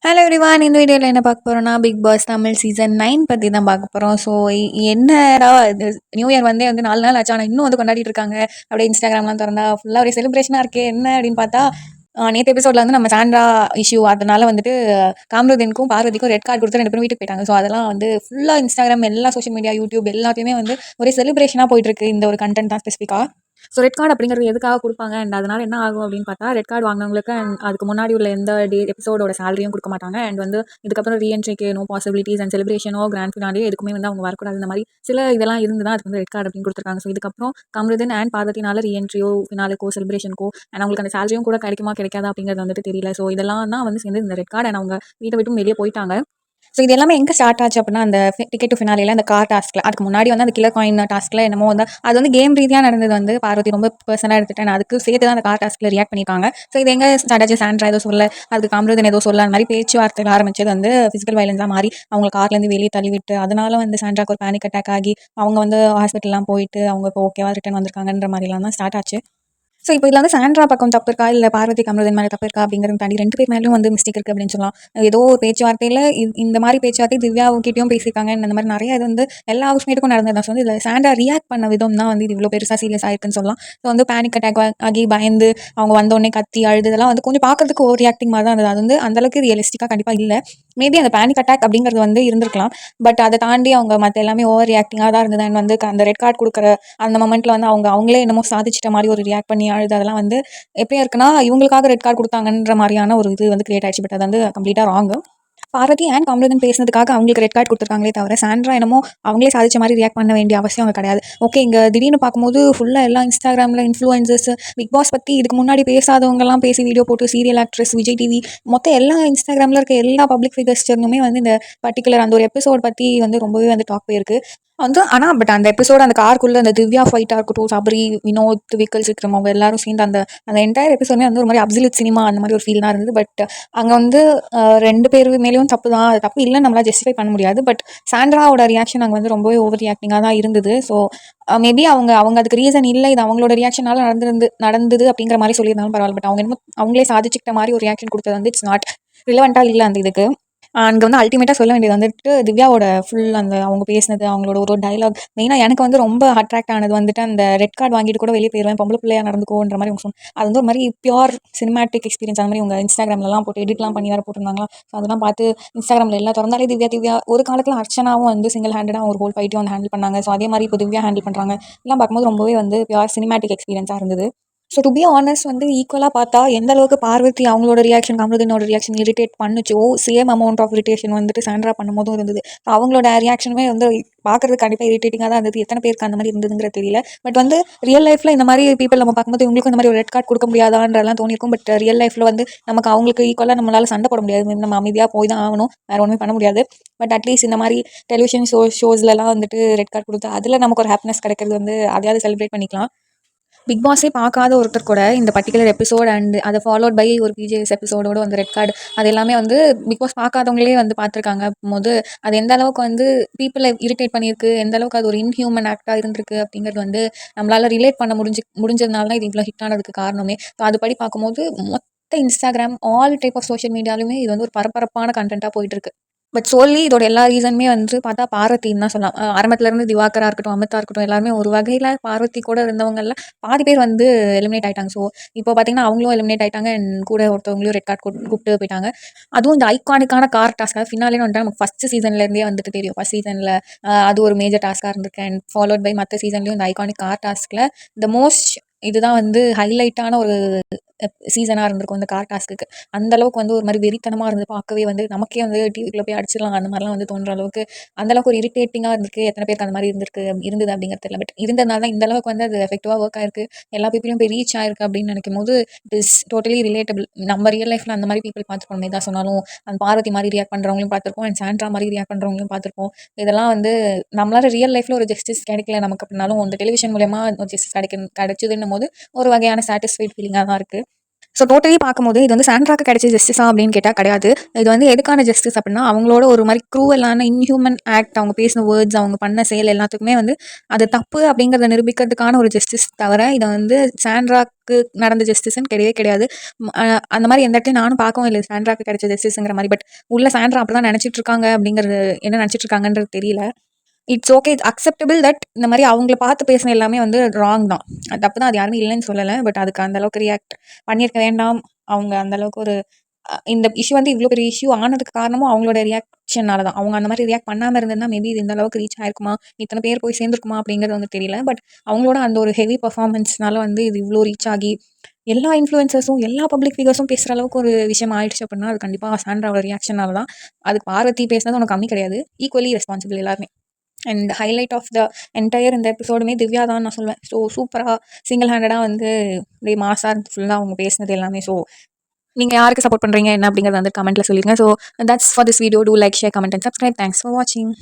Hello everyone. இந்த வீடியோவில் என்ன பார்க்க போகிறோம்னா, பிக் பாஸ் தமிழ் சீசன் 9 பற்றி தான் பார்க்க போகிறோம். ஸோ என்னடா இது, நியூ இயர் வந்து 4 நாள் ஆச்சு, ஆனால் இன்னும் வந்து கொண்டாடிட்டு இருக்காங்க. அப்படியே இன்ஸ்டாகிராம்லாம் திறந்தா ஃபுல்லாக ஒரு செலிப்ரேஷனாக இருக்கே, என்ன அப்படின்னு பார்த்தா நேற்று எபிசோட்ல வந்து நம்ம சாண்ட்ரா இஷ்யூ அதனால வந்துட்டு காம்ருதீனுக்கும் பார்வதிக்கும் ரெட் கார்டு கொடுத்து 2 பேரும் வீட்டுக்கு போயிட்டாங்க. ஸோ அதெல்லாம் வந்து ஃபுல்லாக இன்ஸ்டாகிராம், எல்லா சோஷியல் மீடியா, யூடியூப் எல்லாத்தையுமே வந்து ஒரே செலிப்ரேஷனாக போயிட்டு இருக்கு இந்த ஒரு கண்டென்ட் தான் ஸ்பெசிஃபிக்காக. ஸோ ரெட் கார்டு அப்படிங்கிறது எதுக்காக கொடுப்பாங்க அண்ட் அதனால என்ன ஆகும் அப்படின்னு பார்த்தா, ரெட் கார்டு வாங்கினவங்களுக்கு அண்ட் அதுக்கு முன்னாடி உள்ள எந்த எபிசோடோட சேலரியும் கொடுக்க மாட்டாங்க. அண்ட் வந்து இதுக்கப்புறம் ரீஎன்ட்ரிக்கு நோ பாசிபிலிட்டிஸ் அண்ட் செலிப்ரேஷனோ கிராண்ட் ஃபினாலே எதுக்குமே வந்து அவங்க வரக்கூடாது. இந்த மாதிரி சில இதெல்லாம் இருந்து தான் அதுக்கு வந்து ரெட் கார்டு அப்படின்னு கொடுத்துருக்காங்க. ஸோ இதுக்கப்புறம் கம்ருதன் அண்ட் பார்வதினால ரீஎன்ட்ரியோ ஃபினாலுக்கோ செலிப்ரேஷனுக்கோ அண்ட் அவங்களுக்கு அந்த சேலரியும் கூட கிடைக்குமா கிடைக்காதா அப்படிங்கிறது வந்துட்டு தெரியல. ஸோ இதெல்லாம் தான் வந்து சேர்ந்து இந்த ரெட் கார்டு அண்ட் அவங்க வீட்டை விட்டும் வெளியே போயிட்டாங்க. ஸோ இது எல்லாமே எங்கே ஸ்டார்ட் ஆச்சு அப்படின்னா, அந்த டிக்கெட் டு ஃபினாலில அந்த கார் டாஸ்க்ல அதுக்கு முன்னாடி வந்து அந்த கிலர் காயின் டாஸ்க்ல என்னமோ வந்து அது வந்து கேம் ரீதியாக நடந்தது. வந்து பார்வதி ரொம்ப பர்சனலாக எடுத்துட்டேன், அதுக்கு சேர்த்து தான் அந்த கார் டாஸ்க்ல ரியாக்ட் பண்ணியிருக்காங்க. ஸோ இது எங்கே ஸ்டார்ட் ஆச்சு, சாண்ட்ரா ஏதோ சொல்ல, அதுக்கு காம்ருதன் ஏதோ சொல்ல, அந்த மாதிரி பேச்சுவார்த்தைகள் ஆரம்பிச்சது வந்து ஃபிசிக்கல் வயலன்ஸாக மாறி அவங்க கார்லேருந்து வெளியே தள்ளிவிட்டு அதனால வந்து சாண்ட்ராக்கு ஒரு பேனிக் அட்டாக் ஆகி அவங்க வந்து ஹாஸ்பிட்டல்லாம் போயிட்டு அவங்க இப்போ ஓகேவா ரிட்டர்ன் வந்திருக்காங்கன்ற மாதிரிலாம் தான் ஸ்டார்ட் ஆச்சு. ஸோ இப்போ இதில் வந்து சாண்ட்ரா பக்கம் தப்பு இருக்கா, இல்லை பார்வதி கமருதன் மேலே தப்பு இருக்கா அப்படிங்கிறத தாண்டி 2 பேர் மேலேயும் வந்து மிஸ்டேக் இருக்குது அப்படின்னு சொல்லலாம். ஏதோ ஒரு பேச்சுவார்த்தையில் இந்த மாதிரி பேச்சுவார்த்தை திவ்யாவுக்கிட்டையும் பேசியிருக்காங்க. இந்த மாதிரி நிறைய இது வந்து எல்லா ஹவுஸ்மேட்டுக்கும் நடந்தது. ஸோ வந்து இதில் சாண்ட்ரா ரியாக்ட் பண்ண விதம் தான் வந்து இது இவ்வளோ பெருசாக சீரியஸ் ஆயிருக்குன்னு சொல்லலாம். ஸோ வந்து பேனிக் அட்டாக் ஆகி பயந்து அவங்க வந்தோடனே கத்தி அழுது இதெல்லாம் வந்து கொஞ்சம் பார்க்கறதுக்கு ஓவர் ரியாக்டிங் மாதிரி தான் இருந்தது. அது வந்து அந்தளவுக்கு ரியலிஸ்டிக்காக கண்டிப்பாக இல்லை. மேபி அந்த பேனிக் அட்டாக் அப்படிங்கிறது வந்து இருந்திருக்கலாம். பட் அதை தாண்டி அவங்க மற்ற எல்லாமே ஓவர் ரியாக்டிங்காக தான் இருந்தது. அண்ட் வந்து அந்த ரெட் கார்டு கொடுக்குற அந்த மொமெண்ட்டில் வந்து அவங்களே என்னமோ சாதிச்சிட்ட மாதிரி ஒரு ரியாக்ட் பண்ணி அழுது அதெல்லாம் வந்து எப்படியா இருக்குன்னா, இவங்களுக்காக ரெட் கார்டு கொடுத்தாங்கன்ற மாதிரியான ஒரு இது வந்து கிரியேட் ஆயிடுச்சு. பட் அது வந்து கம்ப்ளீட்டாக ராங். பார்வதி அண்ட் கமருதன் பேசினதுக்காக அவங்களுக்கு ரெட் கார்டு கொடுத்துருக்காங்களே தவிர, சாண்ட்ரா என்னமோ அவங்களே சாதிச்ச மாதிரி ரியாக்ட் பண்ண வேண்டிய அவசியம் அங்கே கிடையாது. ஓகே, இங்கே திடீர்னு பார்க்கும்போது ஃபுல்லாக எல்லாம் இன்ஸ்டாகிராமில் இன்ஃப்ளூயன்சர்ஸ் பிக் பாஸ் பற்றி இதுக்கு முன்னாடி பேசாதவங்கலாம் பேசி வீடியோ போட்டு சீரியல் ஆக்ட்ரஸ் விஜய் டிவி மொத்தம் எல்லா இன்ஸ்டாகிராமில் இருக்க எல்லா பப்ளிக் ஃபிகர்ஸ்டர்னுமே வந்து இந்த பர்டிகுலர் அந்த ஒரு எபிசோட் பற்றி வந்து ரொம்பவே வந்து டாக் போயிருக்கு. வந்து ஆனால் பட் அந்த எபிசோட் அந்த காருக்குள்ளே அந்த திவ்யா ஃபைட்டாக இருக்கட்டும், சபரி, வினோத், விக்கல் சிக்ரம் அவங்க எல்லாரும் சேர்ந்து அந்த அந்த என்டையர் எபிசோடுமே வந்து ஒரு மாதிரி அப்சல்யூட் சினிமா அந்த மாதிரி ஒரு ஃபீல் தான் இருந்தது. பட் அங்கே வந்து 2 பேர் மேலேயும் தப்பு தான், அது தப்பு இல்லைன்னு நம்மளால் ஜஸ்டிஃபை பண்ண முடியாது. பட் சாண்ட்ராவோட ரியாக்ஷன் அங்கே வந்து ரொம்பவே ஓவர் ரியாக்டிங்காக தான் இருந்தது. ஸோ மேபி அவங்க அவங்க அதுக்கு ரீசன் இல்லை, இது அவங்களோட ரியாக்ஷனால நடந்தது அப்படிங்கிற மாதிரி சொல்லியிருந்தாலும் பரவாயில்ல. பட் அவங்க என்னமோ அவங்களே சாதிச்சுக்கிட்ட மாதிரி ஒரு ரியாக்ஷன் கொடுத்தது வந்து இட்ஸ் நாட் ரிலவெண்ட்டாக இல்லை அந்த இதுக்கு. அங்கே வந்து அல்டிமேட்டாக சொல்ல வேண்டியது வந்துட்டு திவ்யாவோட ஃபுல் அந்த அவங்க பேசினது, அவங்களோட ஒரு டைலாக் மெயினாக எனக்கு வந்து ரொம்ப அட்ராக்ட் ஆனது வந்துட்டு அந்த ரெட் கார்டு வாங்கிட்டு கூட வெளியே போயிடுவேன், பொம்பளை பிள்ளையா நடந்துக்கோன்ற மாதிரி அவங்க சொன்னாங்க. அது வந்து ஒரு மாதிரி பியூர் சினிமாட்டிக் எக்ஸ்பீரியன்ஸ். அந்த மாதிரி உங்கள் இன்ஸ்டாகிராம்லலாம் போட்டு எடிட்லாம் பண்ணி வேறு போட்டிருந்தாங்களா. ஸோ அதெல்லாம் பார்த்து இன்ஸ்டாகிராமில் எல்லாம் திறந்தாலே திவ்யா ஒரு காலத்தில் அர்ச்சனாவும் வந்து சிங்கிள் ஹேண்டடாக ஒரு ஹோல் ஃபைட்டையும் வந்து ஹேண்டில் பண்ணாங்க. ஸோ அதே மாதிரி இப்போ திவ்யா ஹேண்டில் பண்ணுறாங்க. எல்லாம் பார்க்கும்போது ரொம்பவே வந்து பியூர் சினிமாட்டிக் எக்ஸ்பீரியன்ஸாக இருந்தது. ஸோ டு பி ஆனஸ்ட் வந்து ஈக்குவலாக பார்த்தா எந்த அளவுக்கு பார்வதி அவங்களோட ரியாக்ஷன் கமருதனோட ரியாக்ஷன் இரிட்டேட் பண்ணுச்சோ, சேம் அமௌண்ட் ஆஃப் இரிட்டேஷன் வந்துட்டு சாண்ட்ரா பண்ணும்போதும் இருந்தது. அவங்களோட ரியாக்ஷனுமே வந்து பார்க்கறதுக்கு கண்டிப்பாக இரிட்டேட்டிங்காக தான் இருந்தது. எத்தனை பேருக்கு அந்த மாதிரி இருந்ததுங்கிறது தெரியல. பட் வந்து ரியல் லைஃப்பில் இந்த மாதிரி பீப்பிள் நம்ம பார்க்கும்போது இவங்களுக்கும் இந்த மாதிரி ஒரு ரெட் கார்டு கொடுக்க முடியாதான்றலாம் தோணிருக்கும். பட் ரியல் லைஃப்பில் வந்து நமக்கு அவங்களுக்கு ஈக்குவலாக நம்மளால் சண்டை போட முடியாது. நம்ம அமைதியாக போய் தான் ஆகணும், வேறு ஒன்றுமே பண்ண முடியாது. பட் அட்லீஸ்ட் இந்த மாதிரி டெலிவிஷன் ஷோஸ்லலாம் வந்துட்டு ரெட் கார்டு கொடுத்து அதில் நமக்கு ஒரு ஹாப்பினஸ் கிடைக்கிறது வந்து அதையாவது செலிப்ரேட் பண்ணிக்கலாம். பிக் பாஸே பார்க்காத ஒருத்தர் கூட இந்த பர்டிகுலர் எபிசோட் அண்ட் அதை ஃபாலோட் பை ஒரு பிஜேஎஸ் எபிசோடோட வந்து ரெட் கார்டு அது எல்லாமே வந்து பிக் பாஸ் பார்க்காதவங்களே வந்து பார்த்துருக்காங்க போது அது எந்த அளவுக்கு வந்து பீப்புளை இரிட்டேட் பண்ணியிருக்கு, எந்த அளவுக்கு அது ஒரு இன்ஹியூமன் ஆக்டாக இருந்திருக்கு அப்படிங்கிறது வந்து நம்மளால் ரிலேட் பண்ண முடிஞ்சதுனால தான் இது இவ்வளோ ஹிட் ஆனதுக்கு காரணமே. ஸோ அதுபடி பார்க்கும்போது மொத்த Instagram all type of social மீடியாலுமே இது வந்து ஒரு பரபரப்பான கண்டென்ட்டாக போயிட்டுருக்கு. பட் சொல்லி இதோட எல்லா ரீசனுமே வந்து பார்த்தா பார்வதின்னு தான் சொல்லலாம். ஆரம்பத்துலேருந்து திவாகரா இருக்கட்டும், அமிதா இருக்கட்டும், எல்லாருமே ஒரு வகையில் பார்வதி கூட இருந்தவங்கள்ல பாதி பேர் வந்து எலிமினேட் ஆயிட்டாங்க. ஸோ இப்போ பார்த்தீங்கன்னா அவங்களும் எலிமினேட் ஆயிட்டாங்க அண்ட் கூட ஒருத்தவங்களையும் ரெட் கார்டு கூப்பிட்டு போயிட்டாங்க. அதுவும் இந்த ஐகானிக்கான கார் டாஸ்க்காக ஃபினாலேன்னு வந்துட்டு நமக்கு ஃபஸ்ட் சீசன்லேருந்தே வந்துட்டு தெரியும். ஃபஸ்ட் சீசனில் அது ஒரு மேஜர் டாஸ்க்காக இருந்திருக்கு அண்ட் ஃபாலோட் பை மற்ற சீசன்லேயும் இந்த ஐகானிக் கார் டாஸ்கில் இந்த மோஸ்ட் இதுதான் வந்து ஹைலைட்டான ஒரு சீசனாக இருந்திருக்கும் இந்த கார் டாஸ்க்கு. அந்த அளவுக்கு வந்து ஒரு மாதிரி வெறித்தனமாக இருந்து பார்க்கவே வந்து நமக்கே வந்து டிவிக்குள்ளே போய் அடிச்சிடலாம் அந்த மாதிரிலாம் வந்து தோன்ற அளவுக்கு அந்தளவுக்கு ஒரு இரிட்டேட்டிங்காக இருந்திருக்கு. எத்தனை பேருக்கு அந்த மாதிரி இருந்தது அப்படிங்கிறது தெரியல. பட் இருந்ததுனால தான் இந்த அளவுக்கு வந்து அது எஃபெக்டிவாக ஒர்க் ஆயிருக்கு, எல்லா பீப்புளையும் போய் ரீச் ஆயிருக்கு அப்படின்னு நினைக்கும் போது இட் இஸ் டோட்டலி ரிலேட்டபிள். நம்ம ரியல் லைஃப்பில் அந்த மாதிரி பீப்புள் பார்த்துருக்கோம். எதாக சொன்னாலும் அந்த பார்வதி மாதிரி ரியாக்ட் பண்ணுறவங்களையும் பார்த்துருக்கோம் அண்ட் சாண்ட்ரா மாதிரி ரியாக்ட் பண்ணுறவங்களையும் பார்த்துருக்கோம். இதெல்லாம் வந்து நம்மளால ரியல் லைஃப்பில் ஒரு ஜஸ்டிஸ் கிடைக்கல நமக்கு அப்படின்னாலும் அந்த டெலிவிஷன் மூலமா ஒரு ஜஸ்டிஸ் கிடைச்சதுன்னும் போது ஒரு வகையான சாட்டிஸ்ஃபைட் ஃபீலிங்காக தான் இருக்குது. ஸோ டோட்டலி பார்க்கும்போது இது வந்து சாண்ட்ராக்கு கிடைச்ச ஜஸ்டிஸா அப்படின்னு கேட்டால் கிடையாது. இது வந்து எதுக்கான ஜஸ்டிஸ் அப்படின்னா, அவங்களோட ஒரு மாதிரி க்ரூவலான இன்ஹியூமன் ஆக்ட், அவங்க பேசின வேர்ட்ஸ், அவங்க பண்ண செயல் எல்லாத்துக்குமே வந்து அது தப்பு அப்படிங்கிறத நிரூபிக்கிறதுக்கான ஒரு ஜஸ்டிஸ் தவிர, இதை வந்து சாண்ட்ராக்கு நடந்த ஜஸ்டிஸ்ன்னு கிடையவே கிடையாது. அந்த மாதிரி எந்த இடத்தையும் நானும் பார்க்கவும் இல்லை சாண்ட்ராக்கு கிடைச்ச ஜஸ்டிஸ்ங்கிற மாதிரி. பட் உள்ள சாண்ட்ரா அப்படி தான் நினச்சிட்டு இருக்காங்க அப்படிங்கிறது, என்ன நினச்சிட்டு இருக்காங்கன்றது தெரியல. It's okay, it's acceptable that இந்த மாதிரி அவங்கள பார்த்து பேசின எல்லாமே வந்து ராங் தான், அது தப்பு தான், அது யாருமே இல்லைன்னு சொல்லலை. பட் அதுக்கு அந்த அளவுக்கு ரியாக்ட் பண்ணியிருக்க வேண்டாம். அவங்க அந்த அளவுக்கு ஒரு இந்த இஷ்யூ வந்து இவ்வளோ பெரிய இஷ்யூ ஆனதுக்கு காரணமும் அவங்களோட ரியாக்ஷனால தான். அவங்க அந்த மாதிரி ரியாக்ட் பண்ணாமல் இருந்திருந்தா மேபி இது இந்த அளவுக்கு ரீச் ஆயிருக்குமா, இத்தனை பேர் போய் சேர்ந்துருக்குமா அப்படிங்கிறது வந்து தெரியல. பட் அவங்களோட அந்த ஒரு ஹெவி பர்ஃபார்மன்ஸ்னால வந்து இது இவ்வளோ ரீச் ஆகி எல்லா இன்ஃப்ளூயன்சர்ஸும் எல்லா பப்ளிக் ஃபிகர்ஸும் பேசுகிற அளவுக்கு ஒரு விஷயம் ஆயிடுச்சு அப்படின்னா, அது கண்டிப்பாக சாண்ட்ராவோட ரியாக்ஷனால தான். அதுக்கு பார்வதி பேசினது உனக்கு கம்மி கிடையாது, ஈக்குவலி ரெஸ்பான்சிபிள் எல்லாருமே. And highlight of the entire இந்த எபிசோடுமே திவ்யா தான் நான் சொல்வேன். ஸோ சூப்பராக சிங்கிள் ஹேண்டடாக வந்து அப்படியே மாசாக இருந்து ஃபுல்லாக அவங்க பேசினது எல்லாமே. ஸோ நீங்கள் யாருக்கு சப்போர்ட் பண்ணுறீங்க என்ன அப்படிங்கிறத வந்து கமெண்ட்டில் சொல்லிடுங்க. So that's for this video. To like, share, comment and subscribe. Thanks for வாட்சிங்.